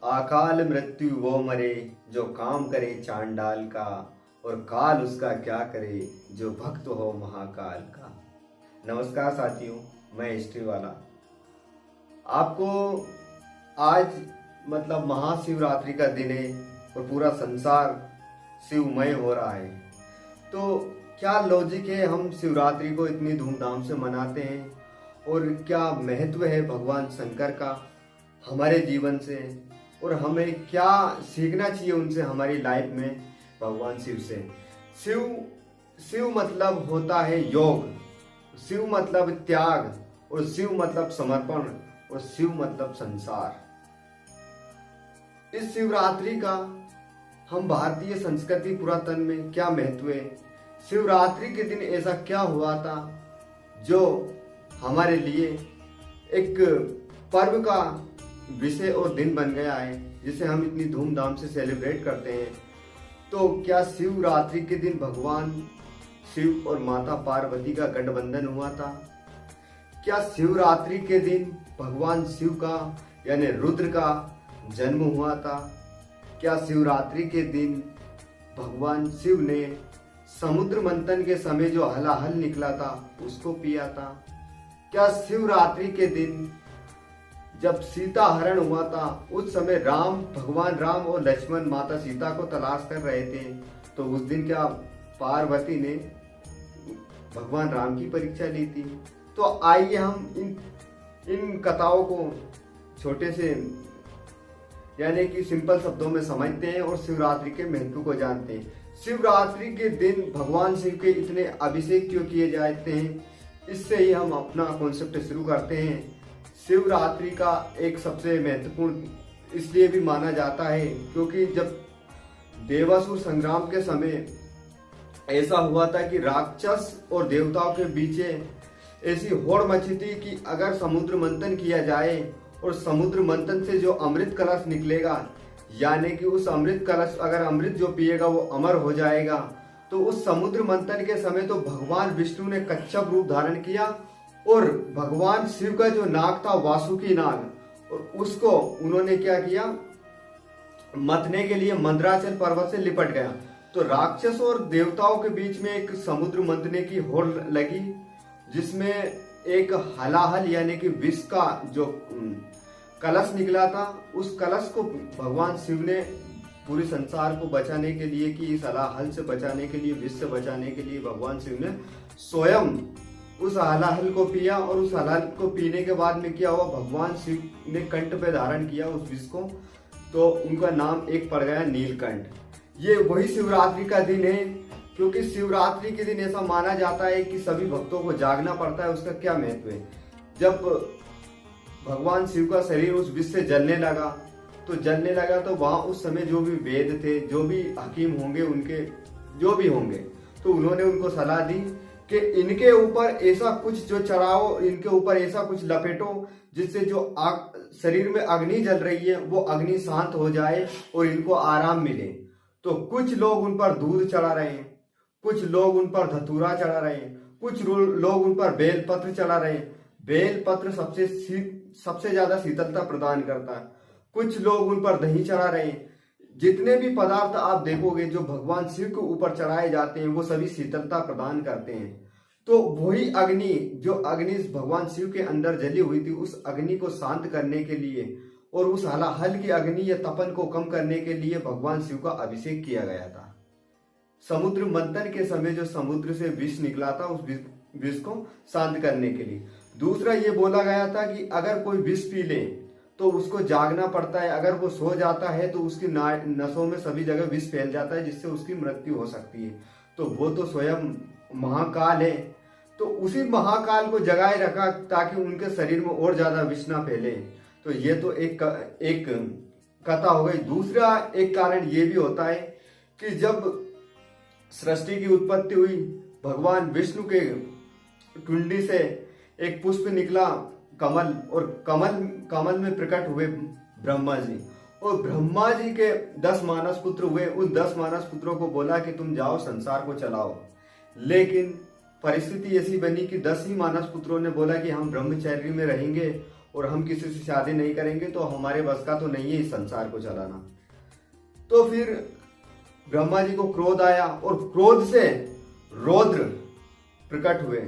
अकाल मृत्यु वो मरे जो काम करे चांडाल का, और काल उसका क्या करे जो भक्त हो महाकाल का। नमस्कार साथियों, मैं हिस्ट्री वाला आपको आज महाशिवरात्रि का दिन है और पूरा संसार शिवमय हो रहा है। तो क्या लॉजिक है हम शिवरात्रि को इतनी धूमधाम से मनाते हैं, और क्या महत्व है भगवान शंकर का हमारे जीवन से, और हमें क्या सीखना चाहिए उनसे हमारी लाइफ में, भगवान शिव से। शिव मतलब होता है योग, शिव मतलब त्याग, और शिव मतलब समर्पण, और शिव मतलब संसार। इस शिवरात्रि का हम भारतीय संस्कृति पुरातन में क्या महत्व है, शिवरात्रि के दिन ऐसा क्या हुआ था जो हमारे लिए एक पर्व का विषय और दिन बन गया है, जिसे हम इतनी धूमधाम से सेलिब्रेट करते हैं। तो क्या शिवरात्रि के दिन भगवान शिव और माता पार्वती का गठबंधन हुआ था? क्या शिवरात्रि के दिन भगवान शिव का यानी रुद्र का जन्म हुआ था? क्या शिवरात्रि के दिन भगवान शिव ने समुद्र मंथन के समय जो हलाहल निकला था उसको पिया था? क्या शिवरात्रि के दिन जब सीता हरण हुआ था उस समय भगवान राम और लक्ष्मण माता सीता को तलाश कर रहे थे, तो उस दिन क्या पार्वती ने भगवान राम की परीक्षा ली थी? तो आइए हम इन कथाओं को छोटे से यानी कि सिंपल शब्दों में समझते हैं और शिवरात्रि के महत्व को जानते हैं। शिवरात्रि के दिन भगवान शिव के इतने अभिषेक क्यों किए जाते हैं, इससे ही हम अपना कॉन्सेप्ट शुरू करते हैं। शिवरात्रि का एक सबसे महत्वपूर्ण इसलिए भी माना जाता है क्योंकि जब देवासुर संग्राम के समय ऐसा हुआ था कि राक्षस और देवताओं के बीच ऐसी होड़ मची थी कि अगर समुद्र मंथन किया जाए और समुद्र मंथन से जो अमृत कलश निकलेगा, यानी कि उस अमृत कलश अगर अमृत जो पिएगा वो अमर हो जाएगा। तो उस समुद्र मंथन के समय तो भगवान विष्णु ने कच्छप रूप धारण किया और भगवान शिव का जो नाग था वासुकी नाग, और उसको उन्होंने क्या किया, मथने के लिए मंदराचल पर्वत से लिपट गया। तो राक्षस और देवताओं के बीच में एक समुद्र मंथने की होड़ लगी, जिसमें एक हलाहल यानी कि विष का जो कलश निकला था, उस कलश को भगवान शिव ने पूरे संसार को बचाने के लिए, कि इस हलाहल से बचाने के लिए, विष से बचाने के लिए भगवान शिव ने स्वयं उस हलाहल को पिया। और उस हलाहल को पीने के बाद में क्या हुआ, भगवान शिव ने कंठ पे धारण किया उस विष को, तो उनका नाम एक पड़ गया नीलकंठ। ये वही शिवरात्रि का दिन है, क्योंकि शिवरात्रि के दिन ऐसा माना जाता है कि सभी भक्तों को जागना पड़ता है। उसका क्या महत्व है, जब भगवान शिव का शरीर उस विष से जलने लगा तो वहां उस समय जो भी वेद थे, जो भी हकीम होंगे, उनके जो भी होंगे, तो उन्होंने उनको सलाह दी कि इनके ऊपर ऐसा कुछ जो चढ़ाओ, इनके ऊपर ऐसा कुछ लपेटो जिससे जो शरीर में अग्नि जल रही है वो अग्नि शांत हो जाए और इनको आराम मिले। तो कुछ लोग उन पर दूध चढ़ा रहे हैं, कुछ लोग उन पर धतूरा चढ़ा रहे हैं, कुछ लोग उन पर बेलपत्र चढ़ा रहे हैं। बेलपत्र सबसे ज्यादा शीतलता प्रदान करता है। कुछ लोग उन पर दही चढ़ा रहे हैं। जितने भी पदार्थ आप देखोगे जो भगवान शिव के ऊपर चढ़ाए जाते हैं वो सभी शीतलता प्रदान करते हैं। तो वही अग्नि जो अग्नि भगवान शिव के अंदर जली हुई थी, उस अग्नि को शांत करने के लिए और उस हलाहल की अग्नि या तपन को कम करने के लिए भगवान शिव का अभिषेक किया गया था। समुद्र मंथन के समय जो समुद्र से विष निकला था, उस विष को शांत करने के लिए। दूसरा ये बोला गया था कि अगर कोई विष पी ले तो उसको जागना पड़ता है, अगर वो सो जाता है तो उसकी नसों में सभी जगह विष फैल जाता है, जिससे उसकी मृत्यु हो सकती है। तो वो तो स्वयं महाकाल है, तो उसी महाकाल को जगाए रखा ताकि उनके शरीर में और ज्यादा विष ना फैले। तो ये तो एक कथा हो गई। दूसरा एक कारण ये भी होता है कि जब सृष्टि की उत्पत्ति हुई, भगवान विष्णु के टुंडी से एक पुष्प निकला, कमल, और कमल में प्रकट हुए ब्रह्मा जी, और ब्रह्मा जी के 10 मानस पुत्र हुए। उन 10 मानस पुत्रों को बोला कि तुम जाओ संसार को चलाओ, लेकिन परिस्थिति ऐसी बनी कि 10 ही मानस पुत्रों ने बोला कि हम ब्रह्मचर्य में रहेंगे और हम किसी से शादी नहीं करेंगे तो हमारे बस का तो नहीं है इस संसार को चलाना। तो फिर ब्रह्मा जी को क्रोध आया और क्रोध से रौद्र प्रकट हुए।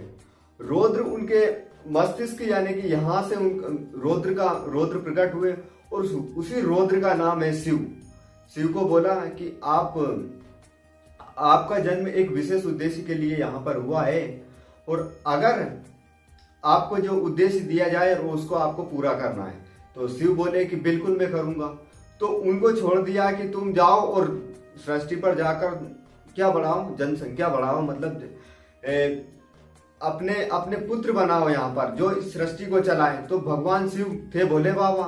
रौद्र उनके मस्तिष्क यानी कि यहाँ से रौद्र प्रकट हुए और उसी रौद्र का नाम है शिव। शिव को बोला कि आपका जन्म एक विशेष उद्देश्य के लिए यहाँ पर हुआ है और अगर आपको जो उद्देश्य दिया जाए वो उसको आपको पूरा करना है। तो शिव बोले कि बिल्कुल मैं करूंगा। तो उनको छोड़ दिया कि तुम जाओ और सृष्टि पर जाकर क्या बढ़ाओ, जनसंख्या बढ़ाओ, मतलब अपने अपने पुत्र बनाओ यहाँ पर जो इस सृष्टि को चलाए। तो भगवान शिव थे भोले बाबा,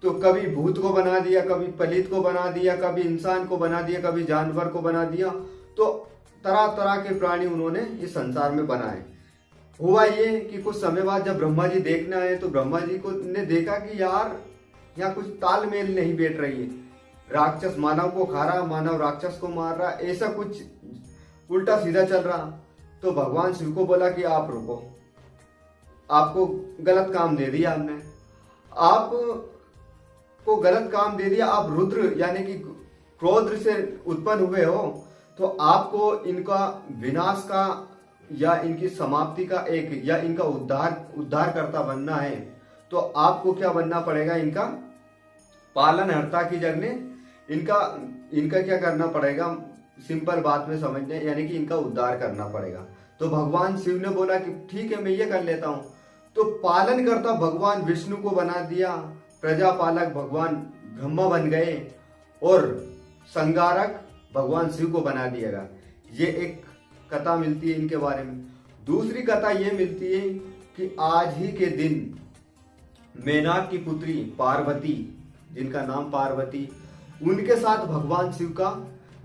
तो कभी भूत को बना दिया, कभी पलित को बना दिया, कभी इंसान को बना दिया, कभी जानवर को बना दिया। तो तरह तरह के प्राणी उन्होंने इस संसार में बनाए। हुआ ये कि कुछ समय बाद जब ब्रह्मा जी देखने आए तो ब्रह्मा जी को ने देखा कि यार यहाँ कुछ तालमेल नहीं बैठ रही है। राक्षस मानव को खा रहा, मानव राक्षस को मार रहा, ऐसा कुछ उल्टा सीधा चल रहा। तो भगवान शिव को बोला कि आप रुको, आपको गलत काम दे दिया हमने, आपको गलत काम दे दिया। आप रुद्र यानी कि क्रोध से उत्पन्न हुए हो, तो आपको इनका विनाश का या इनकी समाप्ति का एक या इनका उद्धारकर्ता बनना है। तो आपको क्या बनना पड़ेगा, इनका पालनहर्ता की जगह इनका क्या करना पड़ेगा, सिंपल बात में समझने, यानी कि इनका उद्धार करना पड़ेगा। तो भगवान शिव ने बोला कि ठीक है मैं ये कर लेता हूं। तो पालन करता भगवान विष्णु को बना दिया, प्रजापालक भगवान ब्रह्मा बन गए और संगारक भगवान शिव को बना दिएगा। ये एक कथा मिलती है इनके बारे में। दूसरी कथा ये मिलती है कि आज ही के दिन मेनाक की पुत्री पार्वती, जिनका नाम पार्वती, उनके साथ भगवान शिव का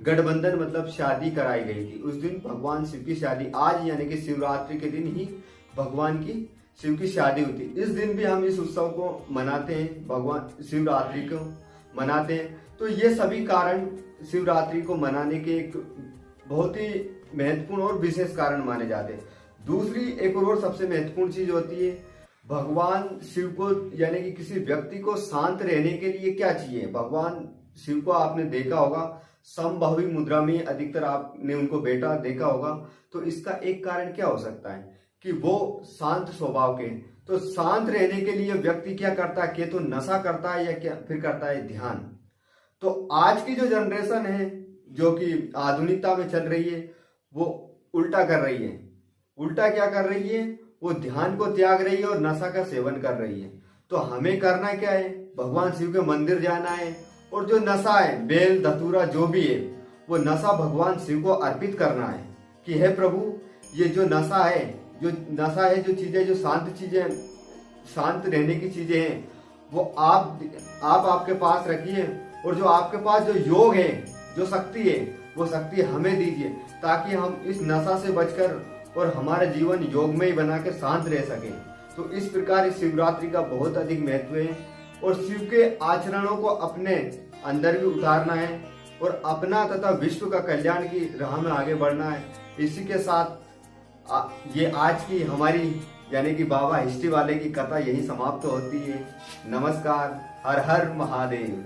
गठबंधन मतलब शादी कराई गई थी। उस दिन भगवान शिव की शादी, आज यानी कि शिवरात्रि के दिन ही भगवान की शिव की शादी होती। इस दिन भी हम इस उत्सव को मनाते हैं, भगवान शिवरात्रि को मनाते हैं। तो ये सभी कारण शिवरात्रि को मनाने के एक बहुत ही महत्वपूर्ण और विशेष कारण माने जाते हैं। दूसरी एक और सबसे महत्वपूर्ण चीज होती है, भगवान शिव को यानी कि किसी व्यक्ति को शांत रहने के लिए क्या चाहिए। भगवान शिव को आपने देखा होगा समभावी मुद्रा में, अधिकतर आपने उनको बैठा देखा होगा। तो इसका एक कारण क्या हो सकता है कि वो शांत स्वभाव के। तो शांत रहने के लिए व्यक्ति क्या करता है, तो नशा करता है या क्या फिर करता है ध्यान। तो आज की जो जनरेशन है जो कि आधुनिकता में चल रही है, वो उल्टा कर रही है। उल्टा क्या कर रही है, वो ध्यान को त्याग रही है और नशा का सेवन कर रही है। तो हमें करना क्या है, भगवान शिव के मंदिर जाना है और जो नशा है, बेल धतूरा जो भी है, वो नशा भगवान शिव को अर्पित करना है कि हे प्रभु, ये जो नशा है जो चीजें, जो शांत चीजें, शांत रहने की चीजें हैं, वो आप आपके पास रखिए। और जो आपके पास जो योग है, जो शक्ति है, वो शक्ति हमें दीजिए ताकि हम इस नशा से बचकर और हमारा जीवन योग में ही बना के शांत रह सके। तो इस प्रकार इस शिवरात्रि का बहुत अधिक महत्व है और शिव के आचरणों को अपने अंदर भी उतारना है और अपना तथा विश्व का कल्याण की राह में आगे बढ़ना है। इसी के साथ ये आज की हमारी यानी कि बाबा हिस्ट्री वाले की कथा यही समाप्त होती है। नमस्कार, हर हर महादेव।